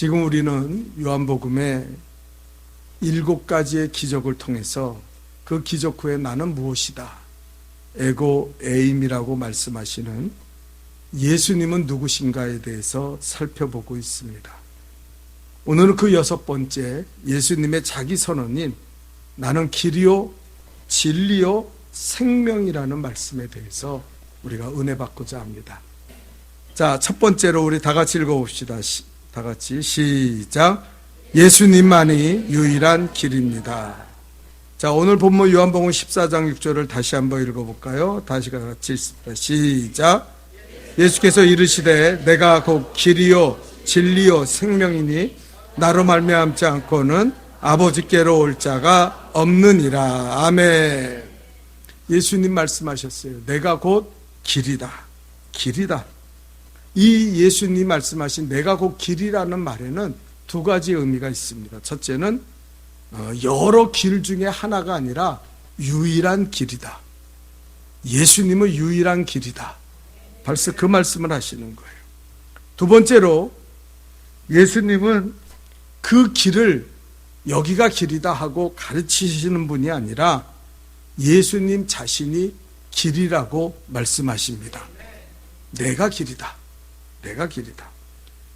지금 우리는 요한복음의 7가지의 기적을 통해서 그 기적 후에 나는 무엇이다, 에고 에임이라고 말씀하시는 예수님은 누구신가에 대해서 살펴보고 있습니다. 오늘은 그 6번째 예수님의 자기 선언인 나는 길이요 진리요 생명이라는 말씀에 대해서 우리가 은혜 받고자 합니다. 자, 첫 번째로 우리 다 같이 읽어봅시다. 다 같이 시작. 예수님만이 유일한 길입니다. 자, 오늘 본문 요한복음 14장 6절을 다시 한번 읽어볼까요? 다시 같이 읽습니다. 시작. 예수께서 이르시되 내가 곧 길이요 진리요 생명이니 나로 말미암지 않고는 아버지께로 올 자가 없느니라. 아멘. 예수님 말씀하셨어요. 내가 곧 길이다. 길이다. 이 예수님 말씀하신 내가 곧 길이라는 말에는 두 가지 의미가 있습니다. 첫째는 여러 길 중에 하나가 아니라 유일한 길이다. 예수님은 유일한 길이다. 벌써 그 말씀을 하시는 거예요. 두 번째로 예수님은 그 길을 여기가 길이다 하고 가르치시는 분이 아니라 예수님 자신이 길이라고 말씀하십니다. 내가 길이다. 내가 길이다.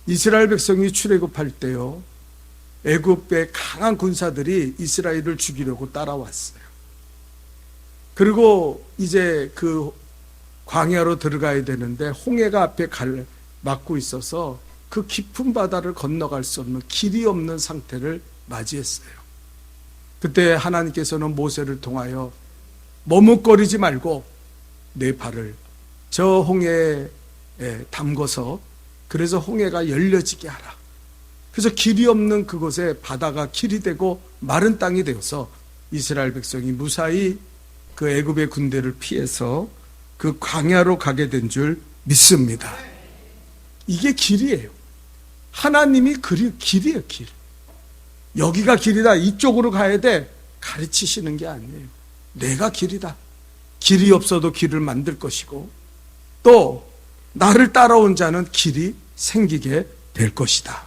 이스라엘 백성이 출애굽할 때요, 애굽의 강한 군사들이 이스라엘을 죽이려고 따라왔어요. 그리고 이제 그 광야로 들어가야 되는데 홍해가 앞에 막고 있어서 그 깊은 바다를 건너갈 수 없는 길이 없는 상태를 맞이했어요. 그때 하나님께서는 모세를 통하여 머뭇거리지 말고 내 발을 저 홍해에 담궈서 그래서 홍해가 열려지게 하라. 그래서 길이 없는 그곳에 바다가 길이 되고 마른 땅이 되어서 이스라엘 백성이 무사히 그 애굽의 군대를 피해서 그 광야로 가게 된 줄 믿습니다. 이게 길이에요. 하나님이 길이에요, 길. 여기가 길이다, 이쪽으로 가야 돼, 가르치시는 게 아니에요. 내가 길이다. 길이 없어도 길을 만들 것이고 또 나를 따라온 자는 길이 생기게 될 것이다.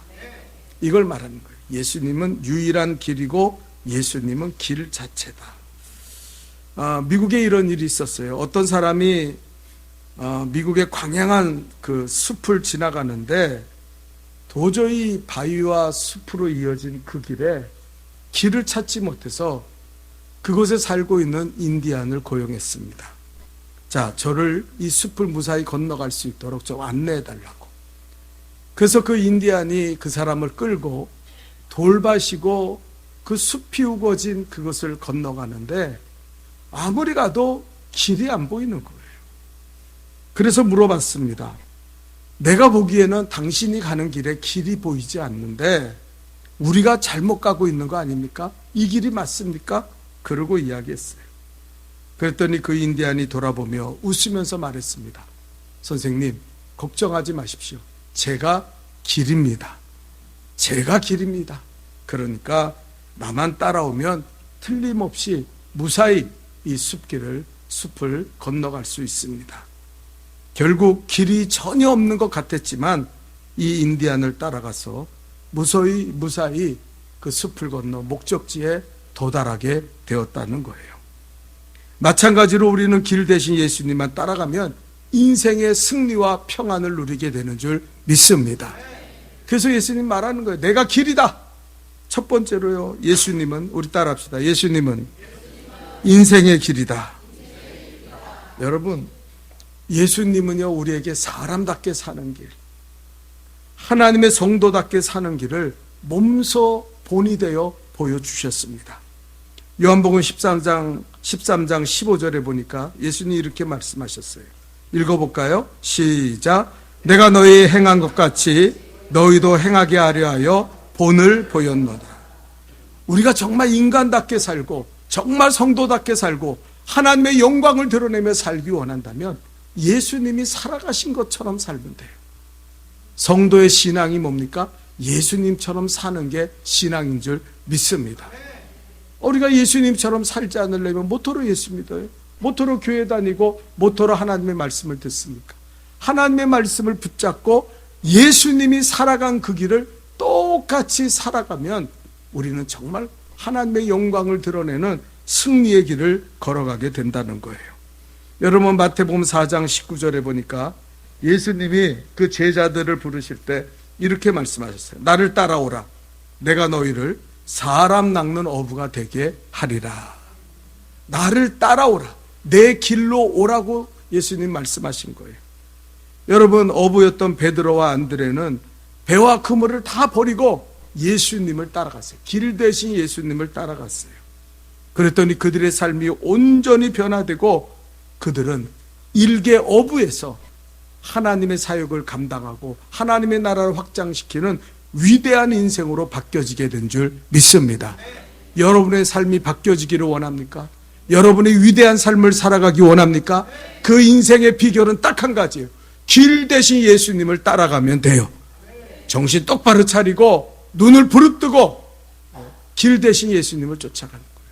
이걸 말하는 거예요. 예수님은 유일한 길이고 예수님은 길 자체다. 미국에 이런 일이 있었어요. 어떤 사람이 미국의 광양한 그 숲을 지나가는데 도저히 바위와 숲으로 이어진 그 길에 길을 찾지 못해서 그곳에 살고 있는 인디안을 고용했습니다. 자, 저를 이 숲을 무사히 건너갈 수 있도록 좀 안내해 달라고. 그래서 그 인디안이 그 사람을 끌고 돌밭이고 그 숲이 우거진 그것을 건너가는데 아무리 가도 길이 안 보이는 거예요. 그래서 물어봤습니다. 내가 보기에는 당신이 가는 길에 길이 보이지 않는데 우리가 잘못 가고 있는 거 아닙니까? 이 길이 맞습니까? 그러고 이야기했어요. 그랬더니 그 인디안이 돌아보며 웃으면서 말했습니다. 선생님, 걱정하지 마십시오. 제가 길입니다. 제가 길입니다. 그러니까 나만 따라오면 틀림없이 무사히 이 숲을 건너갈 수 있습니다. 결국 길이 전혀 없는 것 같았지만 이 인디안을 따라가서 무사히 그 숲을 건너 목적지에 도달하게 되었다는 거예요. 마찬가지로 우리는 길 대신 예수님만 따라가면 인생의 승리와 평안을 누리게 되는 줄 믿습니다. 그래서 예수님 말하는 거예요. 내가 길이다. 첫 번째로요, 예수님은, 우리 따라합시다. 예수님은 인생의 길이다. 여러분, 예수님은요, 우리에게 사람답게 사는 길, 하나님의 성도답게 사는 길을 몸소 본이 되어 보여주셨습니다. 요한복음 13장 15절에 보니까 예수님이 이렇게 말씀하셨어요. 읽어볼까요? 시작. 내가 너희 행한 것 같이 너희도 행하게 하려 하여 본을 보였노라. 우리가 정말 인간답게 살고 정말 성도답게 살고 하나님의 영광을 드러내며 살기 원한다면 예수님이 살아가신 것처럼 살면 돼요. 성도의 신앙이 뭡니까? 예수님처럼 사는 게 신앙인 줄 믿습니다. 우리가 예수님처럼 살지 않으려면 뭐토록 예수 믿어요? 뭐토록 교회 다니고 뭐토록 하나님의 말씀을 듣습니까? 하나님의 말씀을 붙잡고 예수님이 살아간 그 길을 똑같이 살아가면 우리는 정말 하나님의 영광을 드러내는 승리의 길을 걸어가게 된다는 거예요. 여러분, 마태복음 4장 19절에 보니까 예수님이 그 제자들을 부르실 때 이렇게 말씀하셨어요. 나를 따라오라. 내가 너희를 사람 낚는 어부가 되게 하리라. 나를 따라오라. 내 길로 오라고 예수님 말씀하신 거예요. 여러분, 어부였던 베드로와 안드레는 배와 그물을 다 버리고 예수님을 따라갔어요. 길 대신 예수님을 따라갔어요. 그랬더니 그들의 삶이 온전히 변화되고 그들은 일개 어부에서 하나님의 사역을 감당하고 하나님의 나라를 확장시키는 위대한 인생으로 바뀌어지게 된 줄 믿습니다. 여러분의 삶이 바뀌어지기를 원합니까? 여러분의 위대한 삶을 살아가기 원합니까? 그 인생의 비결은 딱 한 가지예요. 길 대신 예수님을 따라가면 돼요. 정신 똑바로 차리고 눈을 부릅뜨고 길 대신 예수님을 쫓아가는 거예요.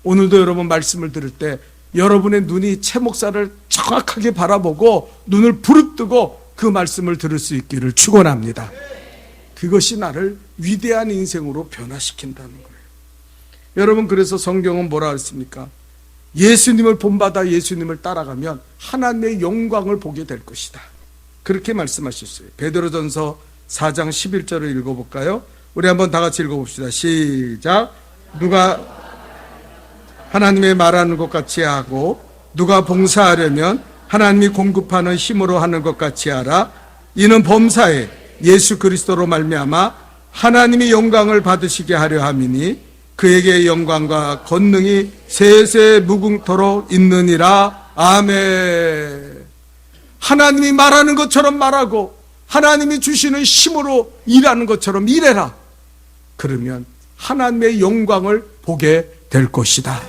오늘도 여러분 말씀을 들을 때 여러분의 눈이 채 목사를 정확하게 바라보고 눈을 부릅뜨고 그 말씀을 들을 수 있기를 축원합니다. 그것이 나를 위대한 인생으로 변화시킨다는 거예요. 여러분, 그래서 성경은 뭐라 했습니까? 예수님을 본받아 예수님을 따라가면 하나님의 영광을 보게 될 것이다. 그렇게 말씀하셨어요. 베드로전서 4장 11절을 읽어볼까요? 우리 한번 다 같이 읽어봅시다. 시작. 누가 하나님의 말하는 것 같이 하고 누가 봉사하려면 하나님이 공급하는 힘으로 하는 것 같이 하라. 이는 범사에 예수 그리스도로 말미암아 하나님이 영광을 받으시게 하려 함이니 그에게 영광과 권능이 세세 무궁토록 있느니라. 아멘. 하나님이 말하는 것처럼 말하고 하나님이 주시는 힘으로 일하는 것처럼 일해라. 그러면 하나님의 영광을 보게 될 것이다.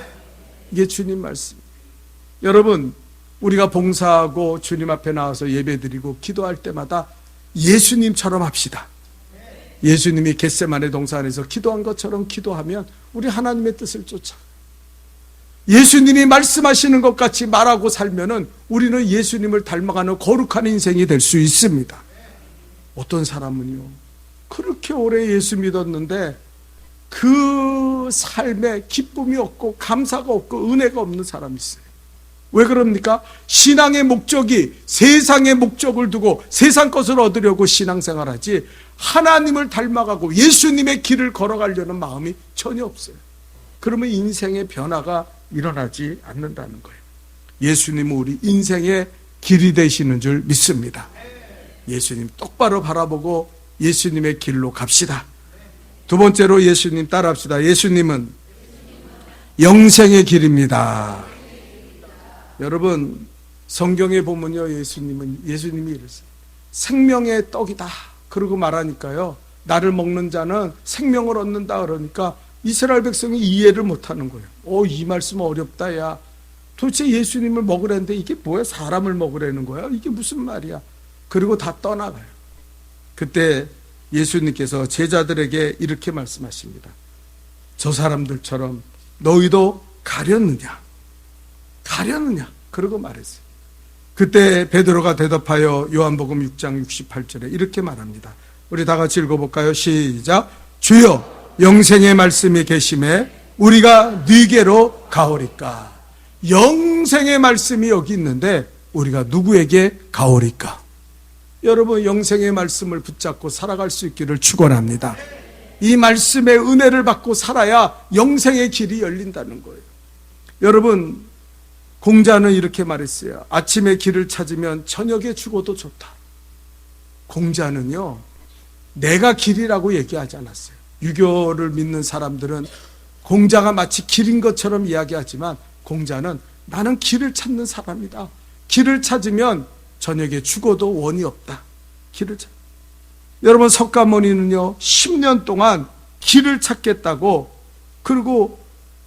이게 주님 말씀. 여러분, 우리가 봉사하고 주님 앞에 나와서 예배드리고 기도할 때마다 예수님처럼 합시다. 예수님이 겟세마네 동산에서 기도한 것처럼 기도하면 우리 하나님의 뜻을 쫓아. 예수님이 말씀하시는 것 같이 말하고 살면은 우리는 예수님을 닮아가는 거룩한 인생이 될 수 있습니다. 어떤 사람은요, 그렇게 오래 예수 믿었는데 그 삶에 기쁨이 없고 감사가 없고 은혜가 없는 사람이 있어요. 왜 그럽니까? 신앙의 목적이 세상의 목적을 두고 세상 것을 얻으려고 신앙생활하지 하나님을 닮아가고 예수님의 길을 걸어가려는 마음이 전혀 없어요. 그러면 인생의 변화가 일어나지 않는다는 거예요. 예수님은 우리 인생의 길이 되시는 줄 믿습니다. 예수님 똑바로 바라보고 예수님의 길로 갑시다. 두 번째로 예수님 따라합시다. 예수님은 영생의 길입니다. 여러분, 성경에 보면요, 예수님이 이랬어요. 생명의 떡이다. 그러고 말하니까요, 나를 먹는 자는 생명을 얻는다 그러니까 이스라엘 백성이 이해를 못하는 거예요. 이 말씀 어렵다. 야, 도대체 예수님을 먹으라는데 이게 뭐야? 사람을 먹으라는 거야? 이게 무슨 말이야? 그리고 다 떠나가요. 그때 예수님께서 제자들에게 이렇게 말씀하십니다. 저 사람들처럼 너희도 가렸느냐? 그러고 말했어요. 그때 베드로가 대답하여 요한복음 6장 68절에 이렇게 말합니다. 우리 다 같이 읽어볼까요? 시작. 주여, 영생의 말씀이 계심에 우리가 네게로 가오리까. 영생의 말씀이 여기 있는데 우리가 누구에게 가오리까? 여러분, 영생의 말씀을 붙잡고 살아갈 수 있기를 축원합니다. 이 말씀의 은혜를 받고 살아야 영생의 길이 열린다는 거예요. 여러분, 공자는 이렇게 말했어요. 아침에 길을 찾으면 저녁에 죽어도 좋다. 공자는요, 내가 길이라고 얘기하지 않았어요. 유교를 믿는 사람들은 공자가 마치 길인 것처럼 이야기하지만 공자는 나는 길을 찾는 사람이다. 길을 찾으면 저녁에 죽어도 원이 없다. 길을 찾. 여러분, 석가모니는요 10년 동안 길을 찾겠다고 그리고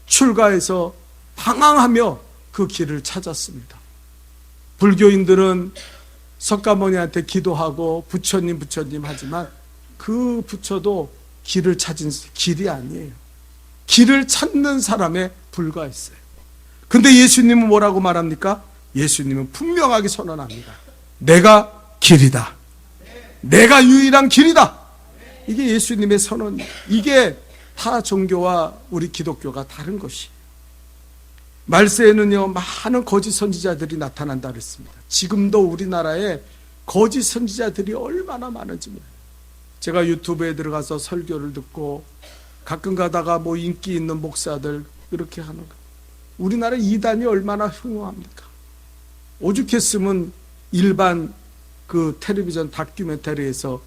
출가해서 방황하며 그 길을 찾았습니다. 불교인들은 석가모니한테 기도하고 부처님 하지만 그 부처도 길을 찾은 길이 아니에요. 길을 찾는 사람에 불과했어요. 근데 예수님은 뭐라고 말합니까? 예수님은 분명하게 선언합니다. 내가 길이다. 내가 유일한 길이다. 이게 예수님의 선언. 이게 타 종교와 우리 기독교가 다른 것이에요. 말세에는요, 많은 거짓 선지자들이 나타난다 그랬습니다. 지금도 우리나라에 거짓 선지자들이 얼마나 많은지 몰라요. 제가 유튜브에 들어가서 설교를 듣고 가끔 가다가 뭐 인기 있는 목사들 이렇게 하는 거. 우리나라 이단이 얼마나 흉흉합니까? 오죽했으면 일반 그 텔레비전 다큐멘터리에서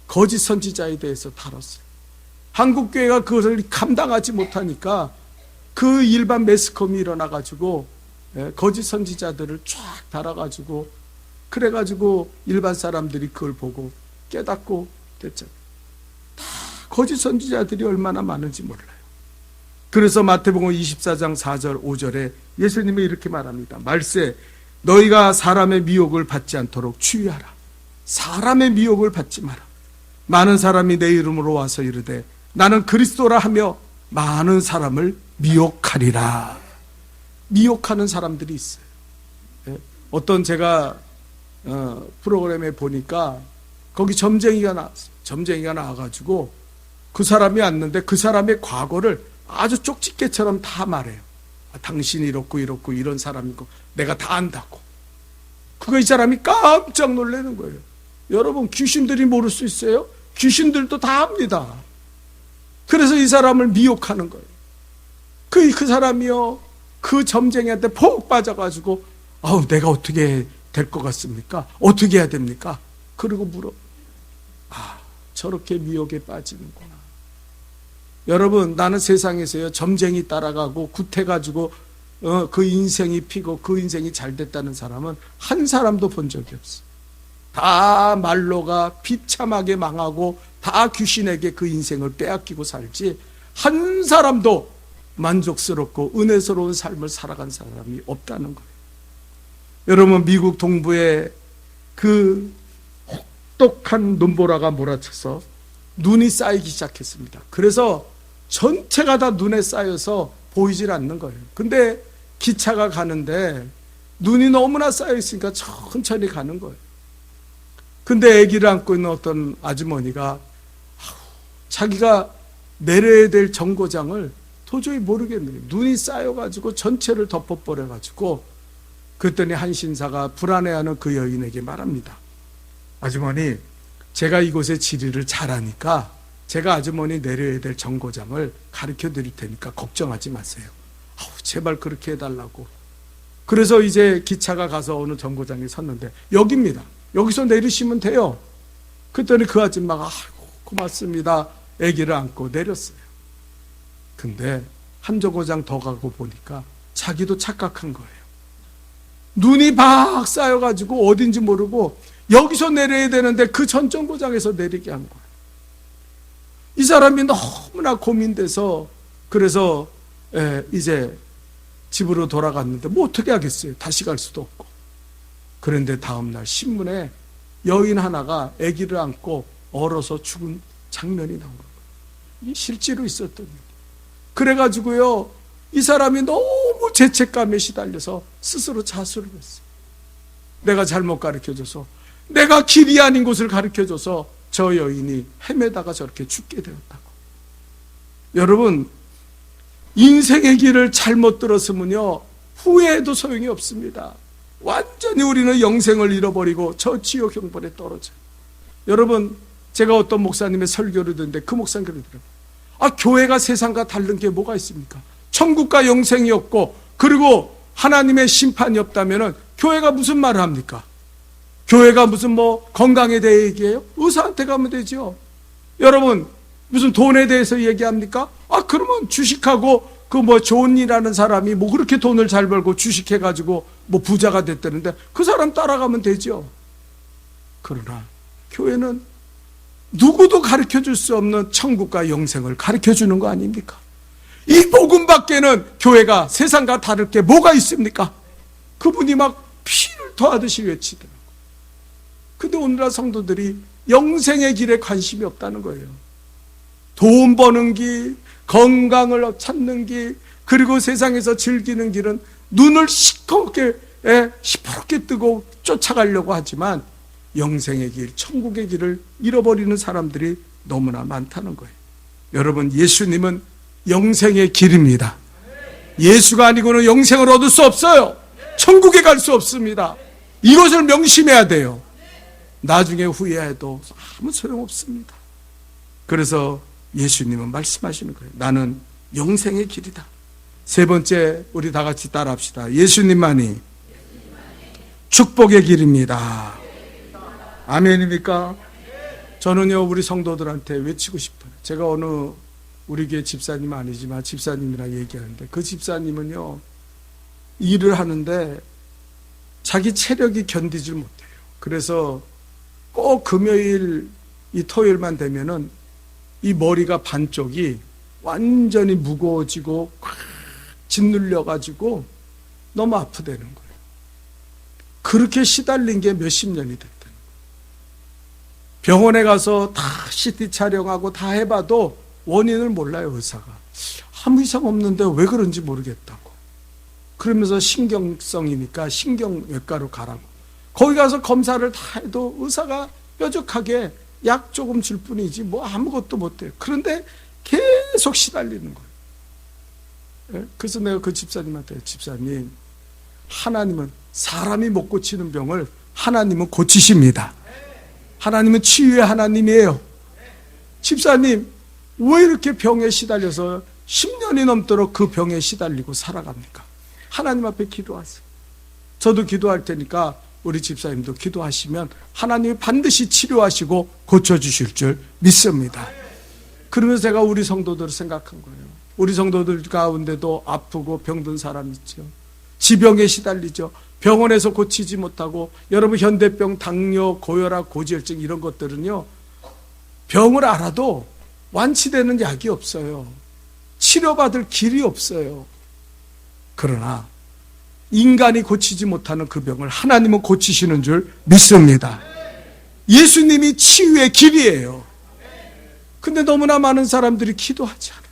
거짓 선지자에 대해서 다뤘어요. 한국교회가 그것을 감당하지 못하니까 그 일반 매스컴이 일어나가지고 거짓 선지자들을 쫙 달아가지고 그래가지고 일반 사람들이 그걸 보고 깨닫고 됐잖아요. 다 거짓 선지자들이 얼마나 많은지 몰라요. 그래서 마태복음 24장 4절 5절에 예수님이 이렇게 말합니다. 말세 너희가 사람의 미혹을 받지 않도록 주의하라. 사람의 미혹을 받지 마라. 많은 사람이 내 이름으로 와서 이르되 나는 그리스도라 하며 많은 사람을 미혹하리라. 미혹하는 사람들이 있어요. 어떤 제가 프로그램에 보니까 거기 점쟁이가 나왔어요. 점쟁이가 나와가지고 그 사람이 왔는데 그 사람의 과거를 아주 쪽집게처럼 다 말해요. 당신이 이렇고 이렇고 이런 사람이고 내가 다 안다고. 그거 이 사람이 깜짝 놀라는 거예요. 여러분, 귀신들이 모를 수 있어요? 귀신들도 다 압니다. 그래서 이 사람을 미혹하는 거예요. 그 사람이요, 그 점쟁이한테 폭 빠져가지고 내가 어떻게 될 것 같습니까? 어떻게 해야 됩니까? 그리고 물어. 저렇게 미혹에 빠지는구나. 여러분, 나는 세상에서요, 점쟁이 따라가고 굿해가지고 그 인생이 피고 그 인생이 잘 됐다는 사람은 한 사람도 본 적이 없어. 다 말로가 비참하게 망하고 다 귀신에게 그 인생을 빼앗기고 살지 한 사람도 만족스럽고 은혜스러운 삶을 살아간 사람이 없다는 거예요. 여러분, 미국 동부에 그 혹독한 눈보라가 몰아쳐서 눈이 쌓이기 시작했습니다. 그래서 전체가 다 눈에 쌓여서 보이질 않는 거예요. 근데 기차가 가는데 눈이 너무나 쌓여 있으니까 천천히 가는 거예요. 근데 아기를 안고 있는 어떤 아주머니가 자기가 내려야 될 정거장을 도저히 모르겠네요. 눈이 쌓여가지고 전체를 덮어버려가지고 그랬더니 한 신사가 불안해하는 그 여인에게 말합니다. 아주머니, 제가 이곳의 지리를 잘하니까 제가 아주머니 내려야 될 정거장을 가르쳐 드릴 테니까 걱정하지 마세요. 제발 그렇게 해달라고. 그래서 이제 기차가 가서 어느 정거장에 섰는데 여기입니다. 여기서 내리시면 돼요. 그랬더니 그 아줌마가 고맙습니다. 아기를 안고 내렸어요. 근데 한 정거장 더 가고 보니까 자기도 착각한 거예요. 눈이 막 쌓여가지고 어딘지 모르고 여기서 내려야 되는데 그 전 정거장에서 내리게 한 거예요. 이 사람이 너무나 고민돼서 그래서 이제 집으로 돌아갔는데 뭐 어떻게 하겠어요. 다시 갈 수도 없고. 그런데 다음날 신문에 여인 하나가 아기를 안고 얼어서 죽은 장면이 나온 거예요. 이 실제로 있었던 일이에요. 그래가지고요, 이 사람이 너무 죄책감에 시달려서 스스로 자수를 했어요. 내가 잘못 가르쳐줘서, 내가 길이 아닌 곳을 가르쳐줘서 저 여인이 헤매다가 저렇게 죽게 되었다고. 여러분, 인생의 길을 잘못 들었으면요, 후회해도 소용이 없습니다. 완전히 우리는 영생을 잃어버리고 저 지옥 형벌에 떨어져요. 여러분, 제가 어떤 목사님의 설교를 듣는데 그 목사님 그러더라고요. 교회가 세상과 다른 게 뭐가 있습니까? 천국과 영생이 없고 그리고 하나님의 심판이 없다면 교회가 무슨 말을 합니까? 교회가 무슨 건강에 대해 얘기해요? 의사한테 가면 되죠. 여러분, 무슨 돈에 대해서 얘기합니까? 그러면 주식하고 좋은 일 하는 사람이 그렇게 돈을 잘 벌고 주식해가지고 부자가 됐다는데 그 사람 따라가면 되죠. 그러나 교회는 누구도 가르쳐 줄 수 없는 천국과 영생을 가르쳐 주는 거 아닙니까? 이 복음 밖에는 교회가 세상과 다를 게 뭐가 있습니까? 그분이 막 피를 토하듯이 외치더라고요. 근데 오늘날 성도들이 영생의 길에 관심이 없다는 거예요. 돈 버는 길, 건강을 찾는 길, 그리고 세상에서 즐기는 길은 눈을 시커멓게 뜨고 쫓아가려고 하지만 영생의 길, 천국의 길을 잃어버리는 사람들이 너무나 많다는 거예요. 여러분, 예수님은 영생의 길입니다. 예수가 아니고는 영생을 얻을 수 없어요. 천국에 갈 수 없습니다. 이것을 명심해야 돼요. 나중에 후회해도 아무 소용없습니다. 그래서 예수님은 말씀하시는 거예요. 나는 영생의 길이다. 세 번째, 우리 다 같이 따라합시다. 예수님만이 축복의 길입니다. 아멘입니까? 저는요, 우리 성도들한테 외치고 싶어요. 제가 어느 우리 교회 집사님은 아니지만 집사님이랑 얘기하는데, 그 집사님은요, 일을 하는데 자기 체력이 견디질 못해요. 그래서 꼭 금요일, 이 토요일만 되면은 이 머리가 반쪽이 완전히 무거워지고 꽉 짓눌려가지고 너무 아프다는 거예요. 그렇게 시달린 게 몇십 년이 됐다는 거예요. 병원에 가서 다 CT 촬영하고 다 해봐도 원인을 몰라요, 의사가. 아무 이상 없는데 왜 그런지 모르겠다고. 그러면서 신경성이니까 신경외과로 가라고. 거기 가서 검사를 다 해도 의사가 뾰족하게 약 조금 줄 뿐이지 뭐 아무것도 못해요. 그런데 계속 시달리는 거예요. 그래서 내가 그 집사님한테, 집사님, 하나님은 사람이 못 고치는 병을 하나님은 고치십니다. 하나님은 치유의 하나님이에요. 집사님, 왜 이렇게 병에 시달려서 10년이 넘도록 그 병에 시달리고 살아갑니까? 하나님 앞에 기도하세요. 저도 기도할 테니까 우리 집사님도 기도하시면 하나님이 반드시 치료하시고 고쳐주실 줄 믿습니다. 그러면서 제가 우리 성도들을 생각한 거예요. 우리 성도들 가운데도 아프고 병든 사람 있죠. 지병에 시달리죠. 병원에서 고치지 못하고, 여러분 현대병, 당뇨, 고혈압, 고지혈증 이런 것들은요, 병을 알아도 완치되는 약이 없어요. 치료받을 길이 없어요. 그러나 인간이 고치지 못하는 그 병을 하나님은 고치시는 줄 믿습니다. 예수님이 치유의 길이에요. 근데 너무나 많은 사람들이 기도하지 않아요.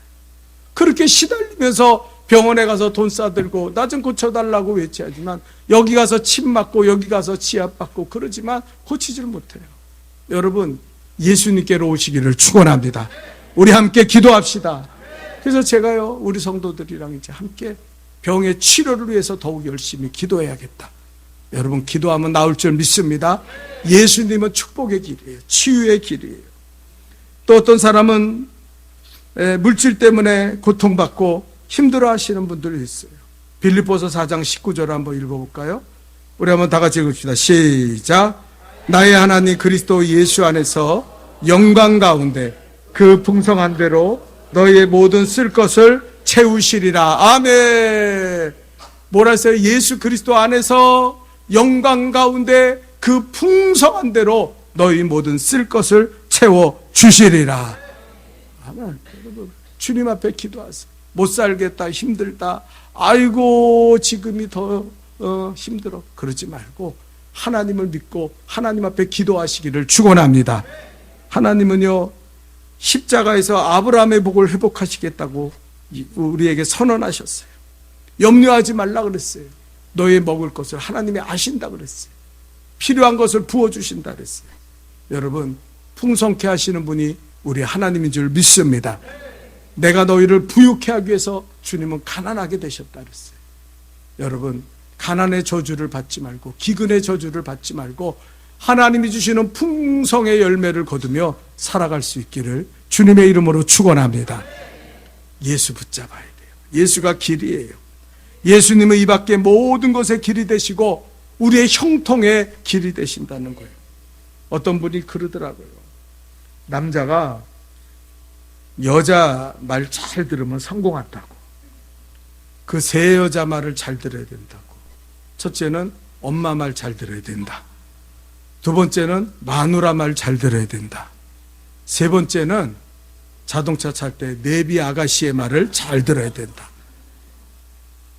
그렇게 시달리면서 병원에 가서 돈 싸들고 나 좀 고쳐달라고 외치하지만, 여기 가서 침 맞고 여기 가서 치약 받고 그러지만 고치지를 못해요. 여러분, 예수님께로 오시기를 축원합니다. 우리 함께 기도합시다. 그래서 제가요, 우리 성도들이랑 이제 함께 병의 치료를 위해서 더욱 열심히 기도해야겠다. 여러분, 기도하면 나올 줄 믿습니다. 예수님은 축복의 길이에요. 치유의 길이에요. 또 어떤 사람은 물질 때문에 고통받고 힘들어 하시는 분들이 있어요. 빌립보서 4장 19절 한번 읽어볼까요? 우리 한번 다 같이 읽읍시다. 시작. 나의 하나님 그리스도 예수 안에서 영광 가운데 그 풍성한 대로 너희의 모든 쓸 것을 채우시리라. 아멘. 뭐라 했어요? 예수 그리스도 안에서 영광 가운데 그 풍성한 대로 너희 모든 쓸 것을 채워 주시리라. 아멘. 여러분, 주님 앞에 기도하세요. 못 살겠다, 힘들다, 아이고 지금이 더 힘들어, 그러지 말고 하나님을 믿고 하나님 앞에 기도하시기를 축원합니다. 하나님은요, 십자가에서 아브라함의 복을 회복하시겠다고 우리에게 선언하셨어요. 염려하지 말라 그랬어요. 너의 먹을 것을 하나님이 아신다 그랬어요. 필요한 것을 부어주신다 그랬어요. 여러분, 풍성케 하시는 분이 우리 하나님인 줄 믿습니다. 내가 너희를 부유케 하기 위해서 주님은 가난하게 되셨다 그랬어요. 여러분, 가난의 저주를 받지 말고, 기근의 저주를 받지 말고 하나님이 주시는 풍성의 열매를 거두며 살아갈 수 있기를 주님의 이름으로 축원합니다. 예수 붙잡아야 돼요. 예수가 길이에요. 예수님은 이 밖에 모든 것의 길이 되시고 우리의 형통의 길이 되신다는 거예요. 어떤 분이 그러더라고요. 남자가 여자 말 잘 들으면 성공한다고. 그 세 여자 말을 잘 들어야 된다고. 첫째는 엄마 말 잘 들어야 된다. 두 번째는 마누라 말 잘 들어야 된다. 세 번째는 자동차 탈 때 내비 아가씨의 말을 잘 들어야 된다.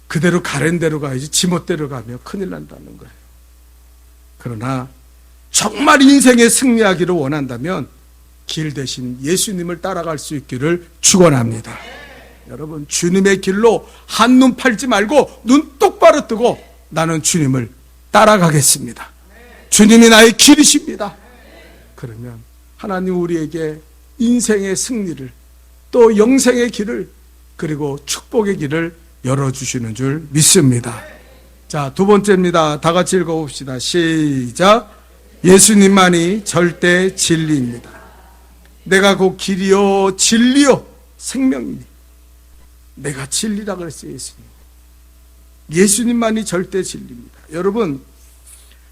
그대로 가랜 대로 가야지 지멋대로 가면 큰일 난다는 거예요. 그러나 정말 인생에 승리하기를 원한다면 길 대신 예수님을 따라갈 수 있기를 축원합니다. 여러분, 주님의 길로 한눈 팔지 말고 눈 똑바로 뜨고 나는 주님을 따라가겠습니다. 주님이 나의 길이십니다. 그러면 하나님 우리에게 인생의 승리를, 또 영생의 길을, 그리고 축복의 길을 열어주시는 줄 믿습니다. 자, 두 번째입니다. 다 같이 읽어봅시다. 시작. 예수님만이 절대 진리입니다. 내가 곧 길이요 진리요 생명이니. 내가 진리라 그랬어요. 예수님만이 절대 진리입니다. 여러분,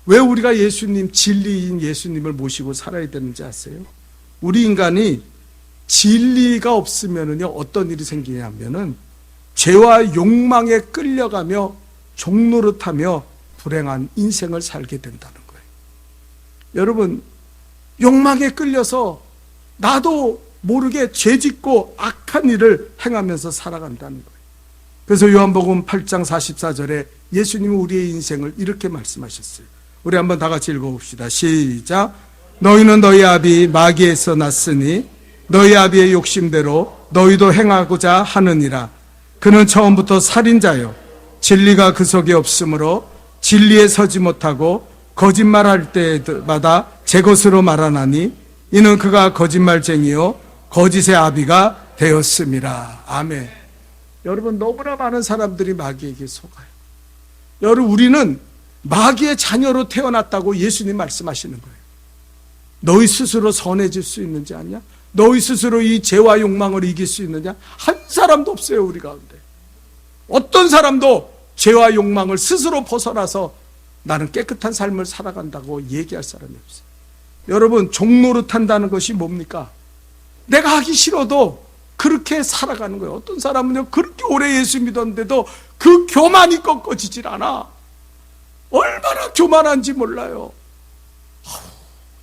왜 우리가 예수님, 진리인 예수님을 모시고 살아야 되는지 아세요? 우리 인간이 진리가 없으면은요, 어떤 일이 생기냐면은 죄와 욕망에 끌려가며 종노릇하며 불행한 인생을 살게 된다는 거예요. 여러분, 욕망에 끌려서 나도 모르게 죄짓고 악한 일을 행하면서 살아간다는 거예요. 그래서 요한복음 8장 44절에 예수님은 우리의 인생을 이렇게 말씀하셨어요. 우리 한번 다 같이 읽어봅시다. 시작. 너희는 너희 아비 마귀에서 났으니 너희 아비의 욕심대로 너희도 행하고자 하느니라. 그는 처음부터 살인자요 진리가 그 속에 없으므로 진리에 서지 못하고 거짓말할 때마다 제 것으로 말하나니 이는 그가 거짓말쟁이요 거짓의 아비가 되었음이라. 아멘. 여러분, 너무나 많은 사람들이 마귀에게 속아요. 여러분, 우리는 마귀의 자녀로 태어났다고 예수님 말씀하시는 거예요. 너희 스스로 선해질 수 있는지 아냐? 너희 스스로 이 죄와 욕망을 이길 수 있느냐? 한 사람도 없어요, 우리 가운데. 어떤 사람도 죄와 욕망을 스스로 벗어나서 나는 깨끗한 삶을 살아간다고 얘기할 사람이 없어요. 여러분, 종노릇한다는 것이 뭡니까? 내가 하기 싫어도 그렇게 살아가는 거예요. 어떤 사람은요, 그렇게 오래 예수 믿었는데도 그 교만이 꺾어지질 않아. 얼마나 교만한지 몰라요.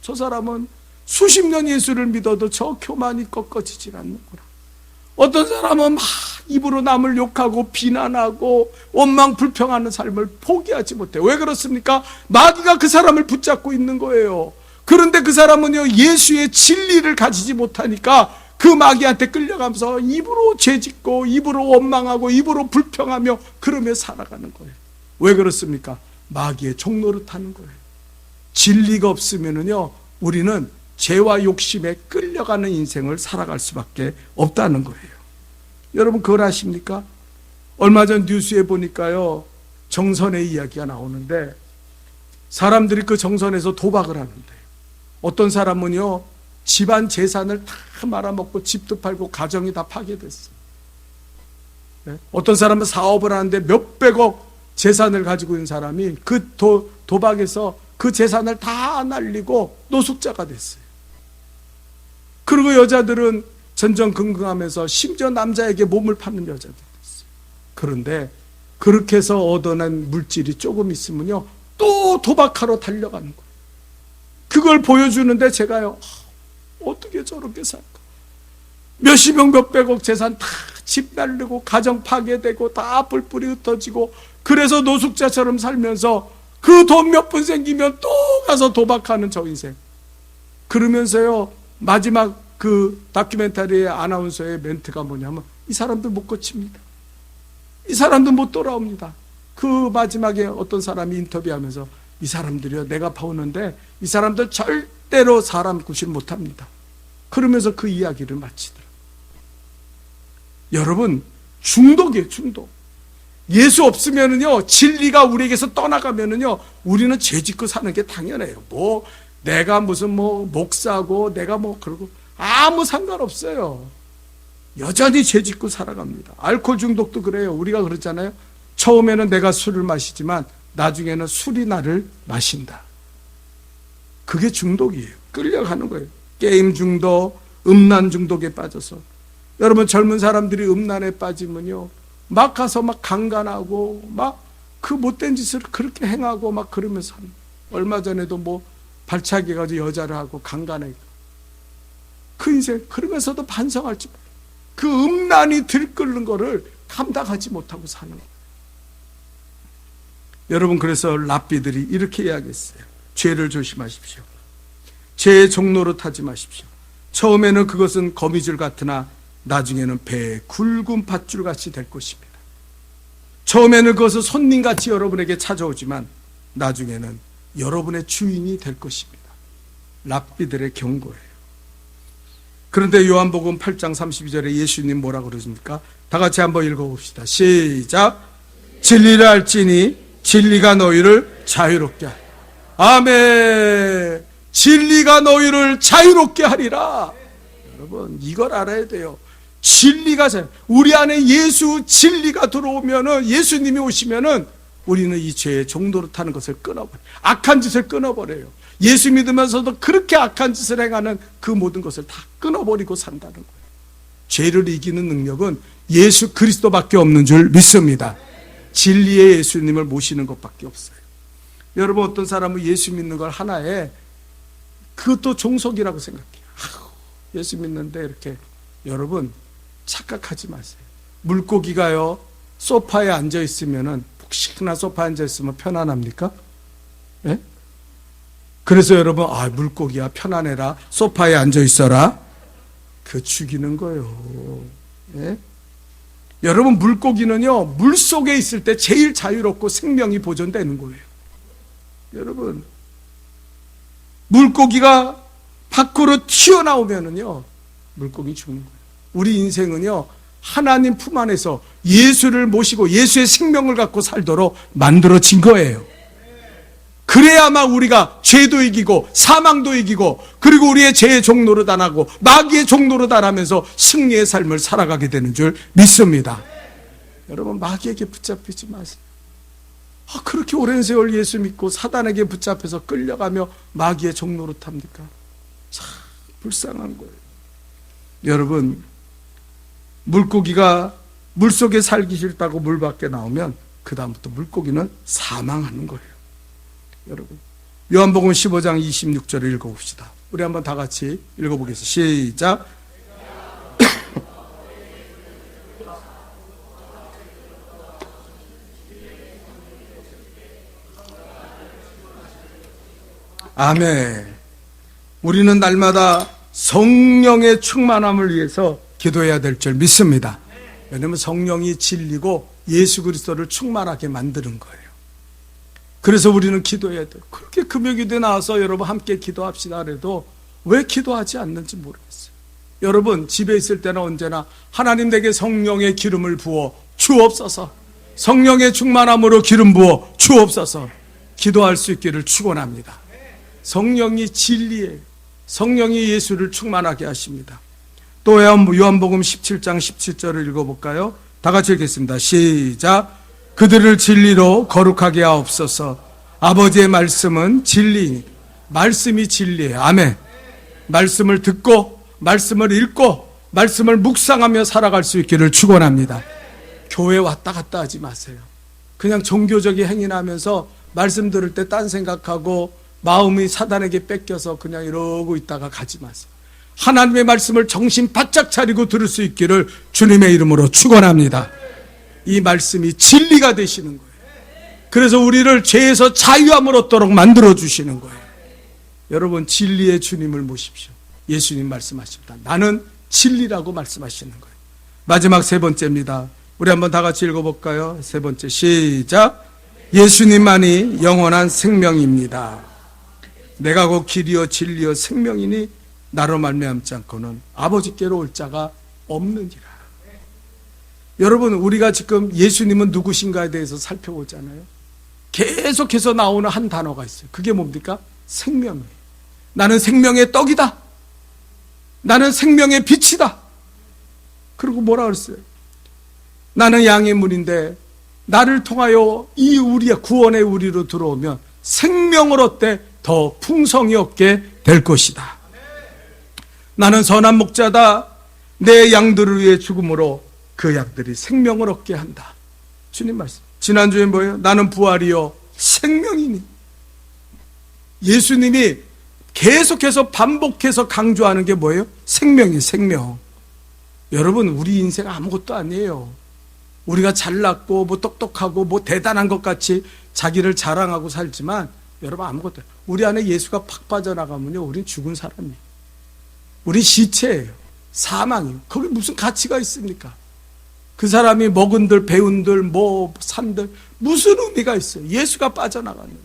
저 사람은 수십 년 예수를 믿어도 저 교만이 꺾어지질 않는구나. 어떤 사람은 막 입으로 남을 욕하고 비난하고 원망 불평하는 삶을 포기하지 못해요. 왜 그렇습니까? 마귀가 그 사람을 붙잡고 있는 거예요. 그런데 그 사람은요, 예수의 진리를 가지지 못하니까 그 마귀한테 끌려가면서 입으로 죄짓고 입으로 원망하고 입으로 불평하며 그러며 살아가는 거예요. 왜 그렇습니까? 마귀의 종노릇하는 거예요. 진리가 없으면은요, 우리는 죄와 욕심에 끌려가는 인생을 살아갈 수밖에 없다는 거예요. 여러분, 그걸 아십니까? 얼마 전 뉴스에 보니까요, 정선의 이야기가 나오는데 사람들이 그 정선에서 도박을 하는데 어떤 사람은요, 집안 재산을 다 말아먹고 집도 팔고 가정이 다 파괴됐어요. 네? 어떤 사람은 사업을 하는데 몇백억 재산을 가지고 있는 사람이 그 도박에서 그 재산을 다 날리고 노숙자가 됐어요. 그리고 여자들은 전전긍긍하면서 심지어 남자에게 몸을 파는 여자들이 됐어요. 그런데 그렇게 해서 얻어낸 물질이 조금 있으면요, 또 도박하러 달려가는 거예요. 그걸 보여주는데 제가요, 어떻게 저렇게 살까? 몇십억 몇백억 재산 다 집 날리고 가정 파괴되고 다 뿔뿔이 흩어지고 그래서 노숙자처럼 살면서 그 돈 몇 푼 생기면 또 가서 도박하는 저 인생. 그러면서요, 마지막 그 다큐멘터리의 아나운서의 멘트가 뭐냐면 이 사람들 못 고칩니다. 이 사람들 못 돌아옵니다. 그 마지막에 어떤 사람이 인터뷰하면서 이 사람들이요, 내가 봐오는데 이 사람들 절대로 사람 구실 못합니다. 그러면서 그 이야기를 마치더라고요. 여러분, 중독이에요, 중독. 예수 없으면은요, 진리가 우리에게서 떠나가면은요, 우리는 죄 짓고 사는 게 당연해요. 뭐 내가 무슨 뭐 목사고 내가 뭐 그러고 아무 상관없어요. 여전히 죄 짓고 살아갑니다. 알코올 중독도 그래요. 우리가 그러잖아요. 처음에는 내가 술을 마시지만 나중에는 술이 나를 마신다. 그게 중독이에요. 끌려가는 거예요. 게임 중독, 음란 중독에 빠져서. 여러분, 젊은 사람들이 음란에 빠지면요, 막 가서 막 강간하고 막 그 못된 짓을 그렇게 행하고 막 그러면서 얼마 전에도 뭐 발차기 가지고 여자를 하고 강간해. 그 인생, 그러면서도 반성할지 몰라요. 그 음란이 들끓는 거를 감당하지 못하고 사는 거예요. 여러분, 그래서 랍비들이 이렇게 이야기했어요. 죄를 조심하십시오. 죄의 종노릇하지 마십시오. 처음에는 그것은 거미줄 같으나 나중에는 배에 굵은 밧줄같이 될 것입니다. 처음에는 그것은 손님같이 여러분에게 찾아오지만 나중에는 여러분의 주인이 될 것입니다. 랍비들의 경고예요. 그런데 요한복음 8장 32절에 예수님 뭐라 그러십니까? 다 같이 한번 읽어봅시다. 시작. 진리를 알지니 진리가 너희를 자유롭게 하리라. 아멘. 진리가 너희를 자유롭게 하리라. 여러분, 이걸 알아야 돼요. 진리가 우리 안에 예수 진리가 들어오면은, 예수님이 오시면은 우리는 이 죄의 종로로 타는 것을 끊어버려요. 악한 짓을 끊어버려요. 예수 믿으면서도 그렇게 악한 짓을 행하는 그 모든 것을 다 끊어버리고 산다는 거예요. 죄를 이기는 능력은 예수 그리스도밖에 없는 줄 믿습니다. 진리의 예수님을 모시는 것밖에 없어요. 여러분, 어떤 사람은 예수 믿는 걸 하나의 그것도 종속이라고 생각해요. 예수 믿는데 이렇게. 여러분, 착각하지 마세요. 물고기가요, 소파에 앉아 있으면은, 푹신한 소파에 앉아 있으면 편안합니까? 예? 그래서 여러분, 물고기야 편안해라, 소파에 앉아 있어라, 그 죽이는 거예요. 예? 여러분, 물고기는요, 물 속에 있을 때 제일 자유롭고 생명이 보존되는 거예요. 여러분, 물고기가 밖으로 튀어나오면은요, 물고기 죽는 거예요. 우리 인생은요, 하나님 품 안에서 예수를 모시고 예수의 생명을 갖고 살도록 만들어진 거예요. 그래야만 우리가 죄도 이기고 사망도 이기고, 그리고 우리의 죄의 종로로 단하고 마귀의 종로로 단하면서 승리의 삶을 살아가게 되는 줄 믿습니다. 여러분, 마귀에게 붙잡히지 마세요. 그렇게 오랜 세월 예수 믿고 사단에게 붙잡혀서 끌려가며 마귀의 종로로 탑니까? 참 불쌍한 거예요. 여러분, 물고기가 물속에 살기 싫다고 물 밖에 나오면 그 다음부터 물고기는 사망하는 거예요. 여러분, 요한복음 15장 26절을 읽어봅시다. 우리 한번 다 같이 읽어보겠습니다. 시작. 아멘. 우리는 날마다 성령의 충만함을 위해서 기도해야 될 줄 믿습니다. 왜냐하면 성령이 진리고 예수 그리스도를 충만하게 만드는 거예요. 그래서 우리는 기도해야 돼요. 그렇게 금요기도에 나와서 여러분 함께 기도합시다 그래도 왜 기도하지 않는지 모르겠어요. 여러분, 집에 있을 때나 언제나 하나님 내게 성령의 기름을 부어 주옵소서, 성령의 충만함으로 기름 부어 주옵소서, 기도할 수 있기를 축원합니다. 성령이 진리예요. 성령이 예수를 충만하게 하십니다. 또 요한복음 17장 17절을 읽어볼까요? 다 같이 읽겠습니다. 시작. 그들을 진리로 거룩하게 하옵소서. 아버지의 말씀은 진리니, 말씀이 진리예요. 아멘. 말씀을 듣고 말씀을 읽고 말씀을 묵상하며 살아갈 수 있기를 축원합니다. 교회 왔다 갔다 하지 마세요. 그냥 종교적인 행위나 하면서 말씀 들을 때 딴 생각하고 마음이 사단에게 뺏겨서 그냥 이러고 있다가 가지 마세요. 하나님의 말씀을 정신 바짝 차리고 들을 수 있기를 주님의 이름으로 축원합니다. 이 말씀이 진리가 되시는 거예요. 그래서 우리를 죄에서 자유함을 얻도록 만들어 주시는 거예요. 여러분, 진리의 주님을 모십시오. 예수님 말씀하십니다. 나는 진리라고 말씀하시는 거예요. 마지막 세 번째입니다. 우리 한번 다 같이 읽어볼까요? 세 번째, 시작. 예수님만이 영원한 생명입니다. 내가 곧 길이요 진리요 생명이니 나로 말미암지 않고는 아버지께로 올 자가 없느니라. 여러분, 우리가 지금 예수님은 누구신가에 대해서 살펴보잖아요. 계속해서 나오는 한 단어가 있어요. 그게 뭡니까? 생명이에요. 나는 생명의 떡이다. 나는 생명의 빛이다. 그리고 뭐라 그랬어요? 나는 양의 문인데 나를 통하여 이 우리의 구원의 우리로 들어오면 생명을 얻되 더 풍성히 얻게 될 것이다. 나는 선한 목자다. 내 양들을 위해 죽음으로 그 양들이 생명을 얻게 한다. 주님 말씀. 지난주에 뭐예요? 나는 부활이요 생명이니. 예수님이 계속해서 반복해서 강조하는 게 뭐예요? 생명이 생명. 여러분, 우리 인생 아무것도 아니에요. 우리가 잘났고 뭐 똑똑하고 뭐 대단한 것 같이 자기를 자랑하고 살지만 여러분, 아무것도, 우리 안에 예수가 팍 빠져나가면요, 우린 죽은 사람이에요. 우린 시체예요. 사망이에요. 거기 무슨 가치가 있습니까? 그 사람이 먹은들, 배운들, 뭐 산들 무슨 의미가 있어요? 예수가 빠져나갔는데,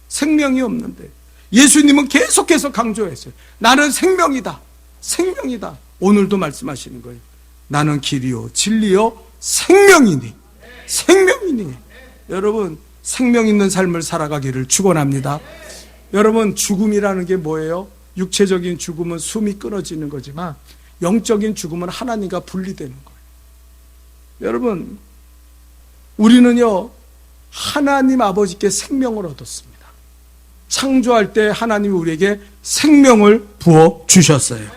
생명이 없는데. 예수님은 계속해서 강조했어요. 나는 생명이다. 생명이다. 오늘도 말씀하시는 거예요. 나는 길이요 진리요 생명이니. 생명이니. 여러분, 생명 있는 삶을 살아가기를 축원합니다. 여러분, 죽음이라는 게 뭐예요? 육체적인 죽음은 숨이 끊어지는 거지만 영적인 죽음은 하나님과 분리되는 거예요. 여러분, 우리는요 하나님 아버지께 생명을 얻었습니다. 창조할 때 하나님이 우리에게 생명을 부어 주셨어요.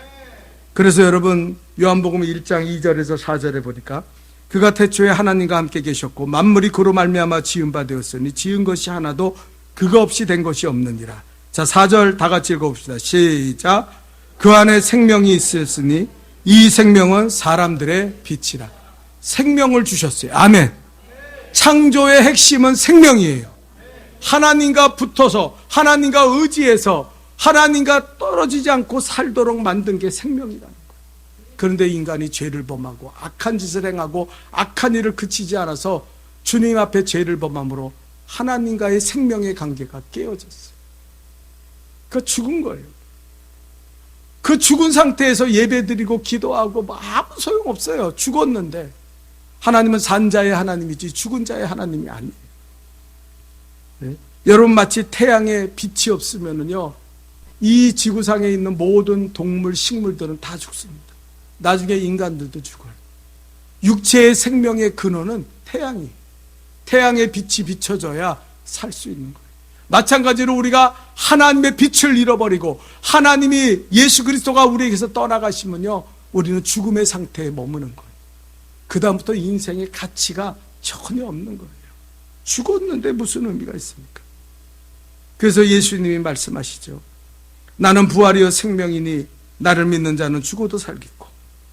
그래서 여러분, 요한복음 1장 2절에서 4절에 보니까 그가 태초에 하나님과 함께 계셨고 만물이 그로 말미암아 지은 바 되었으니 지은 것이 하나도 그가 없이 된 것이 없느니라. 자, 4절 다 같이 읽어봅시다. 시작. 그 안에 생명이 있었으니 이 생명은 사람들의 빛이라. 생명을 주셨어요. 아멘. 창조의 핵심은 생명이에요. 하나님과 붙어서 하나님과 의지해서 하나님과 떨어지지 않고 살도록 만든 게 생명이라는 거예요. 그런데 인간이 죄를 범하고 악한 짓을 행하고 악한 일을 그치지 않아서 주님 앞에 죄를 범함으로 하나님과의 생명의 관계가 깨어졌어요. 그 죽은 거예요. 그 죽은 상태에서 예배드리고 기도하고 뭐 아무 소용없어요. 죽었는데 하나님은 산 자의 하나님이지 죽은 자의 하나님이 아니에요. 네? 여러분, 마치 태양에 빛이 없으면은요 이 지구상에 있는 모든 동물, 식물들은 다 죽습니다. 나중에 인간들도 죽어요. 육체의 생명의 근원은 태양이. 태양의 빛이 비춰져야 살 수 있는 거예요. 마찬가지로 우리가 하나님의 빛을 잃어버리고 하나님이 예수 그리스도가 우리에게서 떠나가시면요 우리는 죽음의 상태에 머무는 거예요. 그 다음부터 인생의 가치가 전혀 없는 거예요. 죽었는데 무슨 의미가 있습니까? 그래서 예수님이 말씀하시죠. 나는 부활이요 생명이니 나를 믿는 자는 죽어도 살겠고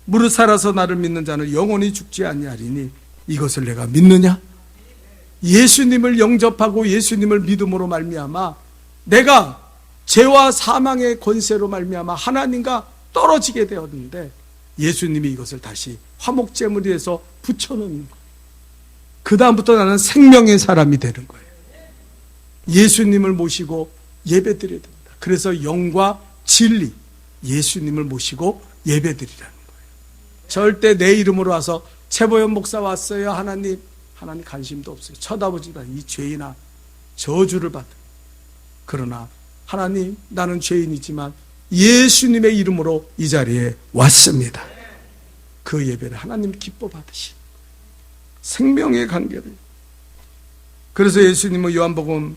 무릇 살아서 나를 믿는 자는 영원히 죽지 아니하리니 이것을 내가 믿느냐? 예수님을 영접하고 예수님을 믿음으로 말미암아 내가 죄와 사망의 권세로 말미암아 하나님과 떨어지게 되었는데 예수님이 이것을 다시 화목제물이 돼서 붙여놓는 거예요. 그 다음부터 나는 생명의 사람이 되는 거예요. 예수님을 모시고 예배드려야 됩니다. 그래서 영과 진리, 예수님을 모시고 예배드리라는 거예요. 절대 내 이름으로 와서 최보현 목사 왔어요 하나님 관심도 없어요. 쳐다보지도 않아요. 이 죄인아 저주를 받아. 그러나 하나님, 나는 죄인이지만 예수님의 이름으로 이 자리에 왔습니다. 그 예배를 하나님 기뻐 받으시는 거예요. 생명의 관계를. 그래서 예수님은 요한복음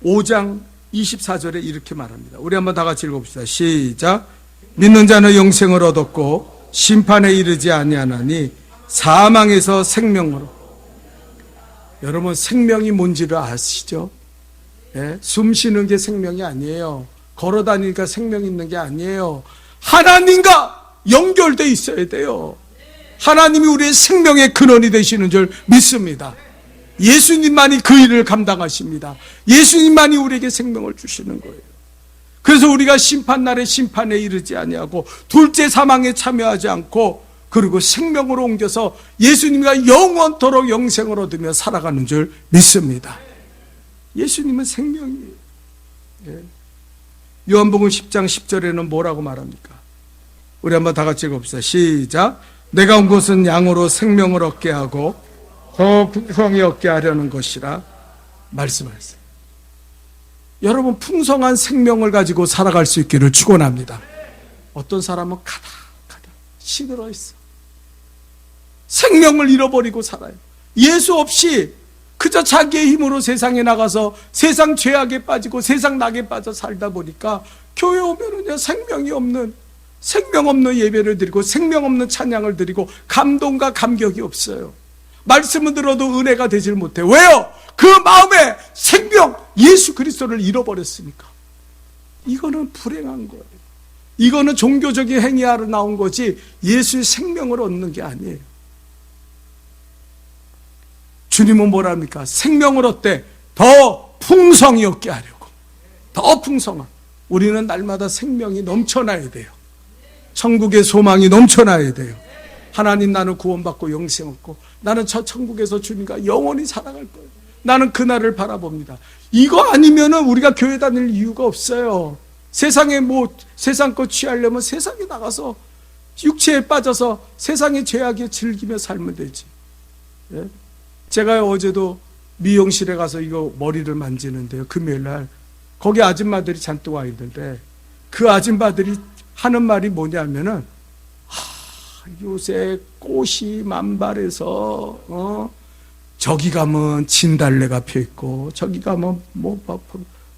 5장 24절에 이렇게 말합니다. 우리 한번 다 같이 읽어봅시다. 시작. 믿는 자는 영생을 얻었고 심판에 이르지 아니하나니 사망에서 생명으로. 여러분, 생명이 뭔지를 아시죠? 예? 숨 쉬는 게 생명이 아니에요. 걸어 다니니까 생명 있는 게 아니에요. 하나님과 연결되어 있어야 돼요. 하나님이 우리의 생명의 근원이 되시는 줄 믿습니다. 예수님만이 그 일을 감당하십니다. 예수님만이 우리에게 생명을 주시는 거예요. 그래서 우리가 심판날에 심판에 이르지 아니하고 둘째 사망에 참여하지 않고 그리고 생명으로 옮겨서 예수님과 영원토록 영생을 얻으며 살아가는 줄 믿습니다. 예수님은 생명이에요. 예. 요한복음 10장 10절에는 뭐라고 말합니까? 우리 한번 다 같이 읽어봅시다. 시작. 내가 온 것은 양으로 생명을 얻게 하고 더 풍성히 얻게 하려는 것이라 말씀하셨어요. 여러분, 풍성한 생명을 가지고 살아갈 수 있기를 축원합니다. 어떤 사람은 가다 시들어 있어. 생명을 잃어버리고 살아요. 예수 없이 그저 자기의 힘으로 세상에 나가서 세상 죄악에 빠지고 세상 낙에 빠져 살다 보니까 교회 오면은요 생명이 없는, 생명 없는 예배를 드리고 생명 없는 찬양을 드리고 감동과 감격이 없어요. 말씀을 들어도 은혜가 되질 못해. 왜요? 그 마음에 생명 예수 그리스도를 잃어버렸으니까. 이거는 불행한 거예요. 이거는 종교적인 행위하러 나온 거지 예수의 생명을 얻는 게 아니에요. 주님은 뭐랍니까? 생명을 얻되 더 풍성히 얻게 하려고. 더 풍성한. 우리는 날마다 생명이 넘쳐나야 돼요. 천국의 소망이 넘쳐나야 돼요. 하나님, 나는 구원받고 영생 얻고 나는 저 천국에서 주님과 영원히 살아갈 거예요. 나는 그날을 바라봅니다. 이거 아니면은 우리가 교회 다닐 이유가 없어요. 세상에 세상 거 취하려면 세상에 나가서 육체에 빠져서 세상의 죄악에 즐기며 살면 되지. 예? 제가 어제도 미용실에 가서 이거 머리를 만지는데요. 금요일날 거기 아줌마들이 잔뜩 와 있는데 그 아줌마들이 하는 말이 뭐냐면은 요새 꽃이 만발해서 저기 가면 진달래가 펴있고 저기 가면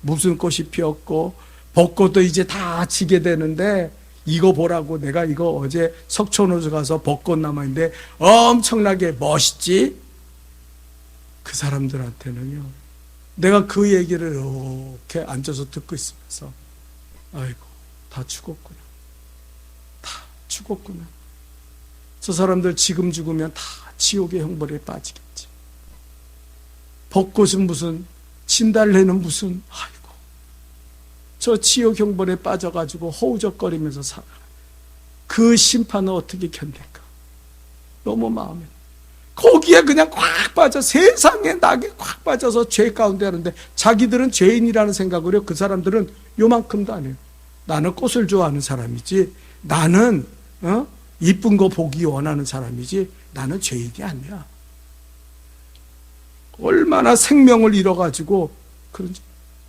무슨 꽃이 피었고 벚꽃도 이제 다 지게 되는데 이거 보라고 내가 이거 어제 석촌호수 가서 벚꽃 남아있는데 엄청나게 멋있지? 그 사람들한테는요, 내가 그 얘기를 이렇게 앉아서 듣고 있으면서 아이고 다 죽었구나, 다 죽었구나. 저 사람들 지금 죽으면 다 지옥의 형벌에 빠지겠지. 벚꽃은 무슨, 진달래는 무슨, 아이고 저 지옥 형벌에 빠져가지고 허우적거리면서 살아. 그 심판을 어떻게 견딜까? 너무 마음에 거기에 그냥 꽉 빠져 세상에 낙에 꽉 빠져서 죄 가운데 하는데 자기들은 죄인이라는 생각으로 그 사람들은 요만큼도 안 해요. 나는 꽃을 좋아하는 사람이지, 나는 이쁜 거 보기 원하는 사람이지, 나는 죄인이 아니야. 얼마나 생명을 잃어가지고 그런지.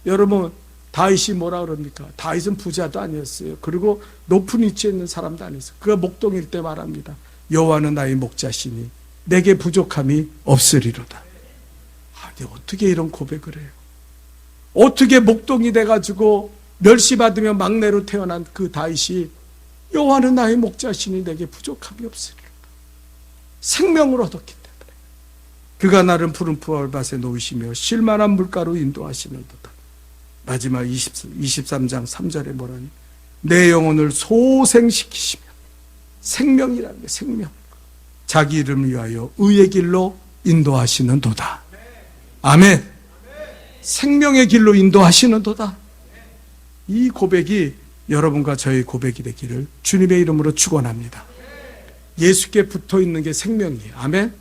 여러분, 다윗이 뭐라 그럽니까? 다윗은 부자도 아니었어요. 그리고 높은 위치에 있는 사람도 아니었어요. 그가 목동일 때 말합니다. 여호와는 나의 목자시니 내게 부족함이 없으리로다. 근데 어떻게 이런 고백을 해요? 어떻게 목동이 돼가지고 멸시받으며 막내로 태어난 그 다윗이 여호와는 나의 목자시니 내게 부족함이 없으리로다. 생명을 얻었기 때문에. 그가 나를 푸른 풀밭에 놓으시며 쉴만한 물가로 인도하시는도다. 마지막 23장 3절에 뭐라니? 내 영혼을 소생시키시며, 생명이라는 게 생명, 자기 이름을 위하여 의의 길로 인도하시는 도다. 아멘. 생명의 길로 인도하시는 도다. 이 고백이 여러분과 저의 고백이 되기를 주님의 이름으로 축원합니다. 예수께 붙어있는 게 생명이에요. 아멘.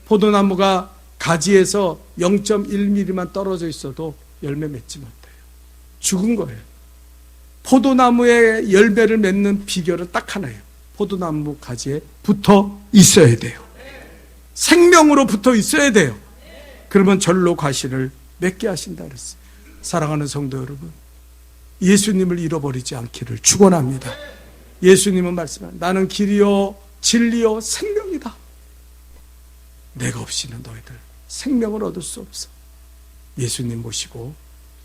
포도나무가 가지에서 0.1mm만 떨어져 있어도 열매 맺지 못해요. 죽은 거예요. 포도나무의 열매를 맺는 비결은 딱 하나예요. 포도나무 가지에 붙어 있어야 돼요. 생명으로 붙어 있어야 돼요. 그러면 절로 과실을 맺게 하신다 그랬어요. 사랑하는 성도 여러분, 예수님을 잃어버리지 않기를 축원합니다. 예수님은 말씀합니다. 나는 길이요 진리요 생명이다. 내가 없이는 너희들 생명을 얻을 수 없어. 예수님 모시고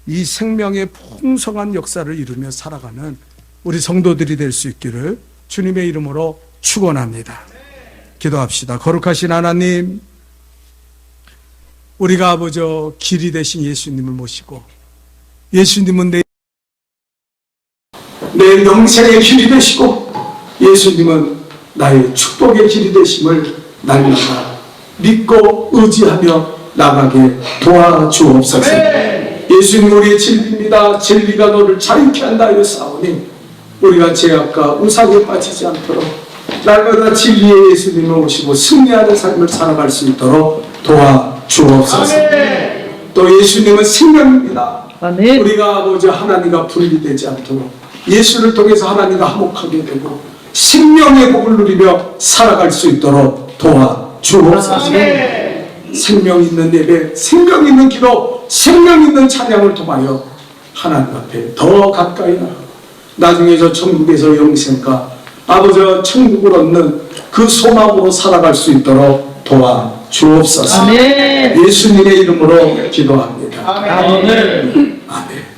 이 생명의 풍성한 역사를 이루며 살아가는 우리 성도들이 될 수 있기를 주님의 이름으로 축원합니다. 기도합시다. 거룩하신 하나님, 우리가 아버지 길이 되신 예수님을 모시고 예수님은 내 영생의 길이 되시고 예수님은 나의 축복의 길이 되심을 날마다 믿고 의지하며 나가게 도와주옵소서. 예수님 우리의 진리입니다. 진리가 너를 자유케 한다 하여 싸우니 우리가 죄악과 우상에 빠지지 않도록 날마다 진리의 예수님을 오시고 승리하는 삶을 살아갈 수 있도록 도와주옵소서. 또 예수님은 생명입니다. 아멘. 우리가 아버지 하나님과 분리되지 않도록 예수를 통해서 하나님과 화목하게 되고 생명의 복을 누리며 살아갈 수 있도록 도와주옵소서. 생명 있는 예배, 생명 있는 기도, 생명 있는 찬양을 통하여 하나님 앞에 더 가까이 나가고 나중에 저 천국에서 영생과 아버지 천국을 얻는 그 소망으로 살아갈 수 있도록 도와주옵소서. 아멘. 예수님의 이름으로 기도합니다. 아멘. 아멘.